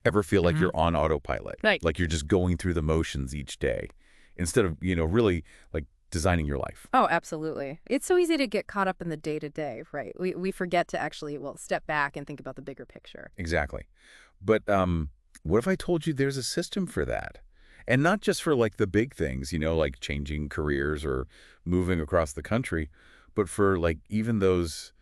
Ever feel like you're on autopilot? Right. Like you're just going through the motions each day instead of, really like designing your life? Oh, absolutely. It's so easy to get caught up in the day-to-day, right? We forget to actually, step back and think about the bigger picture. Exactly. But what if I told you there's a system for that? And not just for like the big things, like changing careers or moving across the country, but for like even those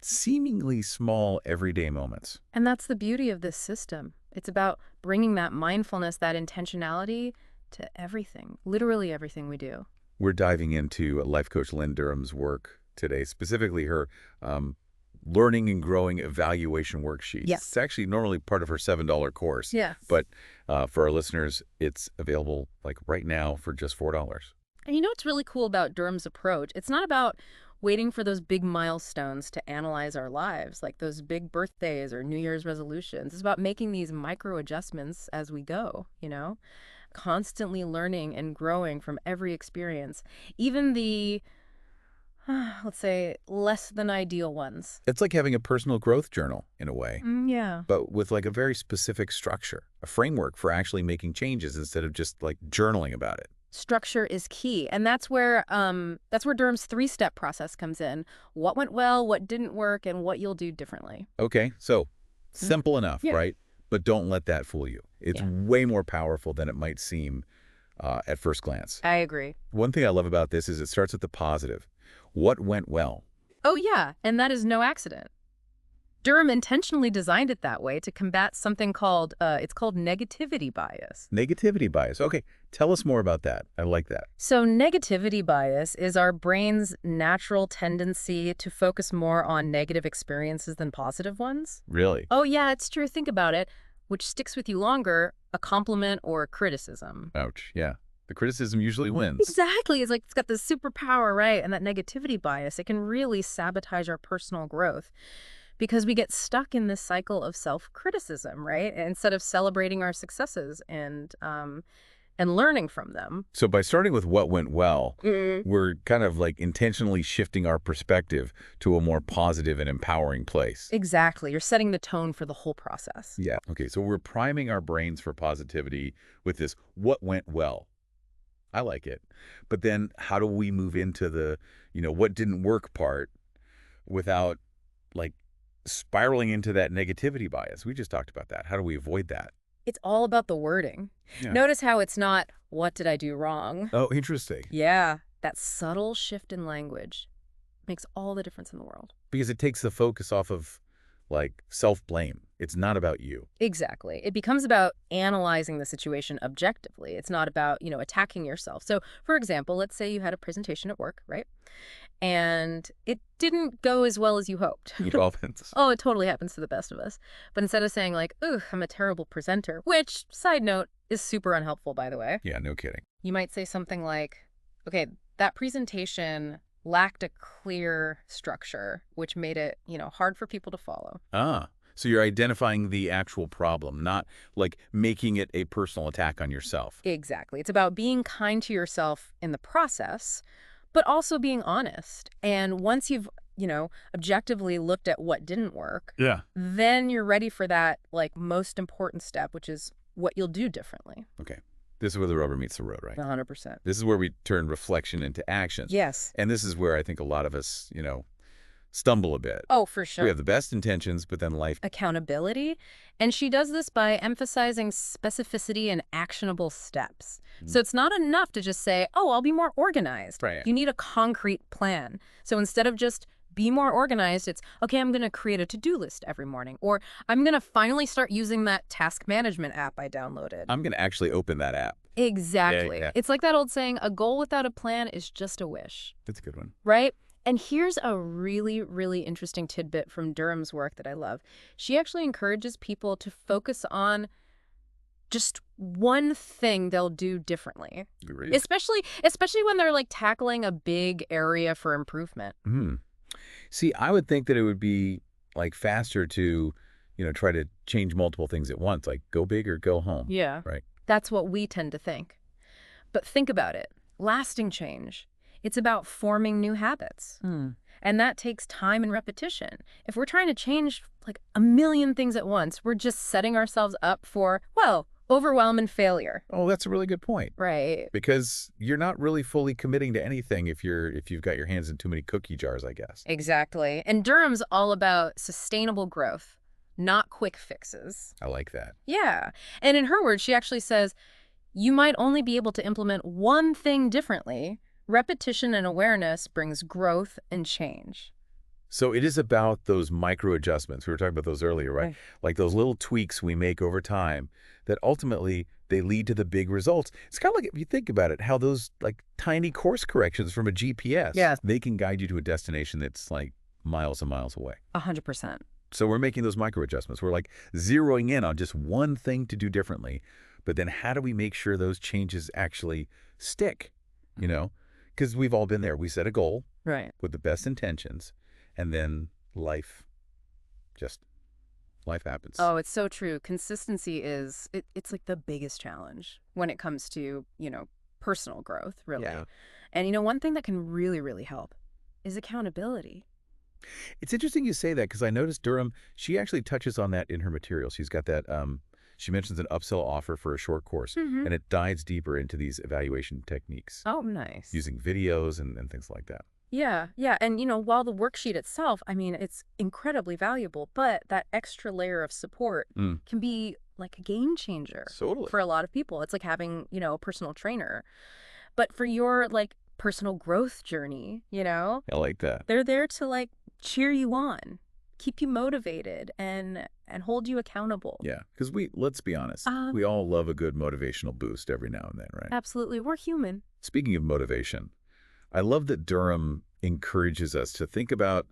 seemingly small everyday moments. And that's the beauty of this system. It's about bringing that mindfulness, that intentionality to everything, literally everything we do. We're diving into life coach Lynne Durham's work today, specifically her learning and growing evaluation worksheets. Yes. It's actually normally part of her $7 course. Yes. But for our listeners, it's available like right now for just $4. And you know what's really cool about Durham's approach? It's not about waiting for those big milestones to analyze our lives, like those big birthdays or New Year's resolutions. It's about making these micro adjustments as we go, constantly learning and growing from every experience, even the, let's say, less than ideal ones. It's like having a personal growth journal in a way, Yeah. but with like a very specific structure, a framework for actually making changes instead of just like journaling about it. Structure is key. And that's where Durham's 3-step process comes in. What went well, what didn't work, and what you'll do differently. Okay, so simple enough, Yeah. right? But don't let that fool you. It's way more powerful than it might seem at first glance. I agree. One thing I love about this is it starts with the positive. What went well? Oh, yeah. And that is no accident. Durham intentionally designed it that way to combat something called, it's called negativity bias. Negativity bias. Okay, tell us more about that. I like that. So negativity bias is our brain's natural tendency to focus more on negative experiences than positive ones. Really? Oh, yeah, it's true. Think about it. Which sticks with you longer, a compliment or a criticism. Ouch, yeah. The criticism usually wins. Exactly. It's like it's got this superpower, right? And that negativity bias, it can really sabotage our personal growth because we get stuck in this cycle of self-criticism, right? Instead of celebrating our successes and learning from them. So by starting with what went well, we're kind of like intentionally shifting our perspective to a more positive and empowering place. Exactly. You're setting the tone for the whole process. Yeah. Okay, so we're priming our brains for positivity with this what went well. I like it. But then how do we move into the, what didn't work part without like spiraling into that negativity bias? We just talked about that. How do we avoid that? It's all about the wording. Yeah. Notice how it's not, what did I do wrong? Oh, interesting. Yeah, that subtle shift in language makes all the difference in the world. Because it takes the focus off of like self-blame. It's not about you. Exactly. It becomes about analyzing the situation objectively. It's not about, attacking yourself. So, for example, let's say you had a presentation at work, right? And it didn't go as well as you hoped. It all happens. Oh, it totally happens to the best of us. But instead of saying like, "Ugh, I'm a terrible presenter," which, side note, is super unhelpful, by the way. Yeah, no kidding. You might say something like, okay, that presentation lacked a clear structure, which made it, hard for people to follow. So you're identifying the actual problem, not like making it a personal attack on yourself. Exactly. It's about being kind to yourself in the process, but also being honest. And once you've, objectively looked at what didn't work, then you're ready for that, like, most important step, which is what you'll do differently. Okay. This is where the rubber meets the road, right? 100%. This is where we turn reflection into action. Yes. And this is where I think a lot of us, stumble a bit. Oh, for sure. We have the best intentions, but then life... Accountability. And she does this by emphasizing specificity and actionable steps. So it's not enough to just say, oh, I'll be more organized. Right. You need a concrete plan. So instead of just be more organized, it's, okay, I'm going to create a to-do list every morning. Or I'm going to finally start using that task management app I downloaded. I'm going to actually open that app. Exactly. Yeah. It's like that old saying, a goal without a plan is just a wish. That's a good one. Right? And here's a really, really interesting tidbit from Durham's work that I love. She actually encourages people to focus on just one thing they'll do differently. Really? Especially when they're like tackling a big area for improvement. See, I would think that it would be like faster to, try to change multiple things at once, like go big or go home. Yeah. Right. That's what we tend to think. But think about it. Lasting change. It's about forming new habits. And that takes time and repetition. If we're trying to change like a million things at once, we're just setting ourselves up for, well, overwhelm and failure. Oh, that's a really good point. Right. Because you're not really fully committing to anything if you've got your hands in too many cookie jars, I guess. Exactly. And Durham's all about sustainable growth, not quick fixes. I like that. Yeah. And in her words, she actually says, you might only be able to implement one thing differently. Repetition and awareness brings growth and change. So it is about those micro adjustments. We were talking about those earlier, right? Like those little tweaks we make over time that ultimately they lead to the big results. It's kind of like, if you think about it, how those like tiny course corrections from a GPS, Yes. they can guide you to a destination that's like miles and miles away. 100%. So we're making those micro adjustments. We're like zeroing in on just one thing to do differently. But then how do we make sure those changes actually stick? You know, because we've all been there. We set a goal Right. with the best intentions, and then life happens. Oh, it's so true. Consistency it's like the biggest challenge when it comes to, personal growth, really. Yeah. And, one thing that can really, really help is accountability. It's interesting you say that because I noticed Durham, she actually touches on that in her material. She's got that, she mentions an upsell offer for a short course, Mm-hmm. and it dives deeper into these evaluation techniques Oh, nice. using videos and things like that. Yeah, yeah. And, while the worksheet itself, it's incredibly valuable, but that extra layer of support can be like a game changer Totally. for a lot of people. It's like having, a personal trainer. But for your, like, personal growth journey, I like that. they're there to, like, cheer you on, keep you motivated, and hold you accountable. Yeah, because let's be honest, we all love a good motivational boost every now and then, right? Absolutely. We're human. Speaking of motivation, I love that Durham encourages us to think about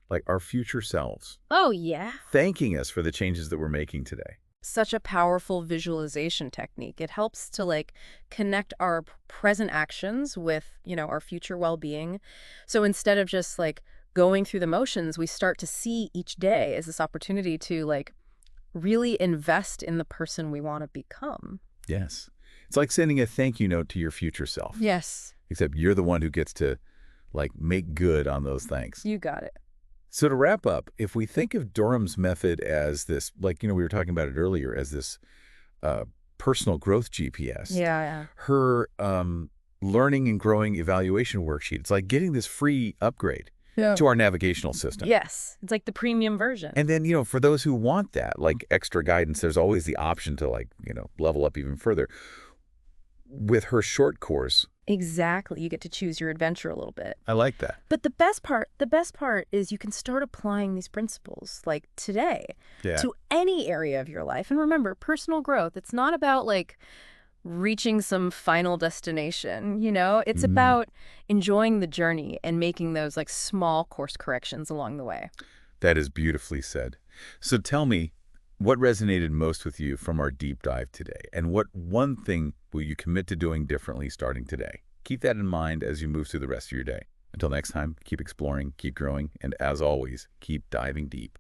like our future selves, Oh, yeah. thanking us for the changes that we're making today. Such a powerful visualization technique. It helps to like connect our present actions with, our future well-being. So instead of just like going through the motions, we start to see each day as this opportunity to like really invest in the person we want to become. Yes. It's like sending a thank you note to your future self, Yes, except you're the one who gets to like make good on those thanks. you got it. So to wrap up, if we think of Durham's method as this, like, we were talking about it earlier, as this personal growth GPS, Yeah. her learning and growing evaluation worksheet, it's like getting this free upgrade to our navigational system. Yes, it's like the premium version. And then, for those who want that, like extra guidance, there's always the option to like, level up even further. With her short course. Exactly. You get to choose your adventure a little bit. I like that. But the best part is you can start applying these principles like today to any area of your life. And remember, personal growth, it's not about like reaching some final destination, It's about enjoying the journey and making those like small course corrections along the way. That is beautifully said. So tell me, what resonated most with you from our deep dive today? And what one thing will you commit to doing differently starting today? Keep that in mind as you move through the rest of your day. Until next time, keep exploring, keep growing, and as always, keep diving deep.